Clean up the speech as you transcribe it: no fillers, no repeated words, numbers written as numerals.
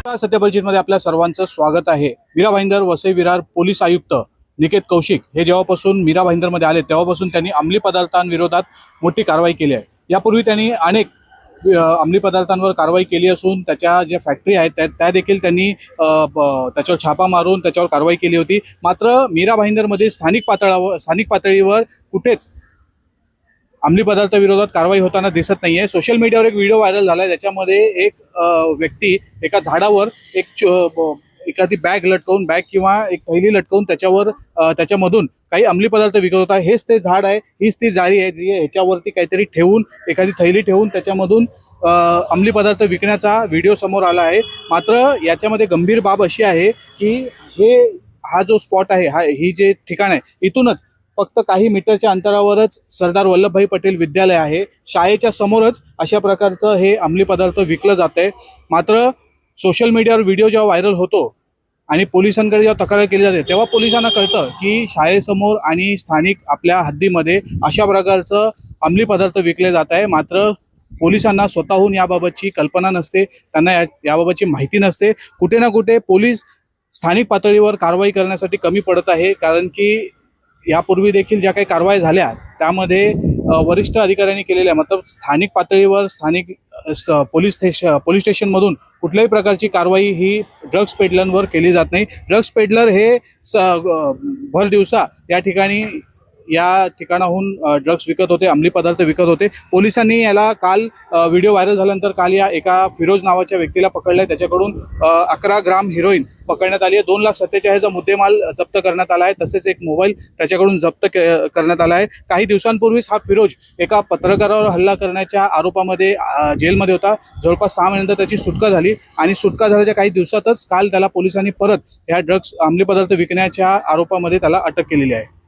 सत्यपरिचितमध्ये आपल्या सर्वांचं स्वागत आहे। मीरा भाईंदर वसई विरार पोलीस आयुक्त निकेत कौशिक हे जेव्हापासून मीरा भाईंदरमध्ये आले तेव्हापासून त्यांनी अंमली पदार्थांविरोधात मोठी कारवाई केली आहे। यापूर्वी त्यांनी अनेक अंमली पदार्थांवर कारवाई केली असून त्याच्या ज्या फॅक्टरी आहेत त्या देखील त्यांनी त्याच्यावर छापा मारून त्याच्यावर कारवाई केली होती। मात्र मीरा भाईंदरमध्ये स्थानिक पातळीवर कुठेच अंमली पदार्थ विरोधात कारवाई होताना दिसत नाहीये। सोशल मीडियावर एक व्हिडिओ व्हायरल झालाय ज्याच्यामध्ये एक व्यक्ती एका झाडावर एखादी बॅग लटकवून बॅग किंवा एक थैली लटकवून त्याच्यामधून काही अंमली पदार्थ विकत होता। हेच ते झाड आहे, हीच ती जाळी आहे जी ह्याच्यावरती काहीतरी ठेवून एखादी थैली ठेवून त्याच्यामधून अंमली पदार्थ विकण्याचा व्हिडिओ समोर आला आहे। मात्र याच्यामध्ये गंभीर बाब अशी आहे की हा जो स्पॉट आहे ही जे ठिकाण आहे इथूनच फक्त काही मीटरच्या अंतरावरच सरदार वल्लभभाई पटेल विद्यालय आहे। शाळेच्या समोरच अशा प्रकारचं हे अंमली पदार्थ विकलं जातंय। मात्र सोशल मीडियावर व्हिडिओ जेव्हा व्हायरल होतो आणि पोलिसांकडे जेव्हा तक्रार केली जाते तेव्हा पोलिसांना कळतं की शाळेसमोर आणि स्थानिक आपल्या हद्दीमध्ये अशा प्रकारचं अंमली पदार्थ विकले जात आहे। मात्र पोलिसांना स्वतःहून याबाबतची कल्पना नसते, त्यांना याबाबतची माहिती नसते। कुठे ना कुठे पोलीस स्थानिक पातळीवर कारवाई करण्यासाठी कमी पडत आहे, कारण की यापूर्वी देखील ज्या काही कारवाई झाल्या त्यामध्ये वरिष्ठ अधिकाऱ्यांनी केलेल्या मतलब स्थानिक पातळीवर स्थानिक पोलीस स्टेशनमधून कुठल्याही प्रकारची कारवाई ही ड्रग्स पेडलरवर केली जात नाही। ड्रग्स पेडलर हे भर दिवसा या ठिकाणाहून ड्रग्स विकत होते, अंमली पदार्थ विकत होते। पोलिसांनी याला काल व्हिडिओ व्हायरल झाल्यानंतर काल या एका फिरोज नावाच्या व्यक्तीला पकडलंय। त्याच्याकडून 11 ग्राम हिरोईन पकडण्यात आली आहे। 2,47,000चा मुद्देमाल जप्त करण्यात आला आहे। तसेच एक मोबाईल त्याच्याकडून जप्त करण्यात आला आहे। काही दिवसांपूर्वीच हा फिरोज एका पत्रकारावर हल्ला करण्याच्या आरोपामध्ये जेलमध्ये होता। जवळपास 6 महिन्यानंतर त्याची सुटका झाली आणि सुटका झाल्याच्या काही दिवसातच काल त्याला पोलिसांनी परत या ड्रग्स अंमली पदार्थ विकण्याच्या आरोपामध्ये त्याला अटक केलेली आहे।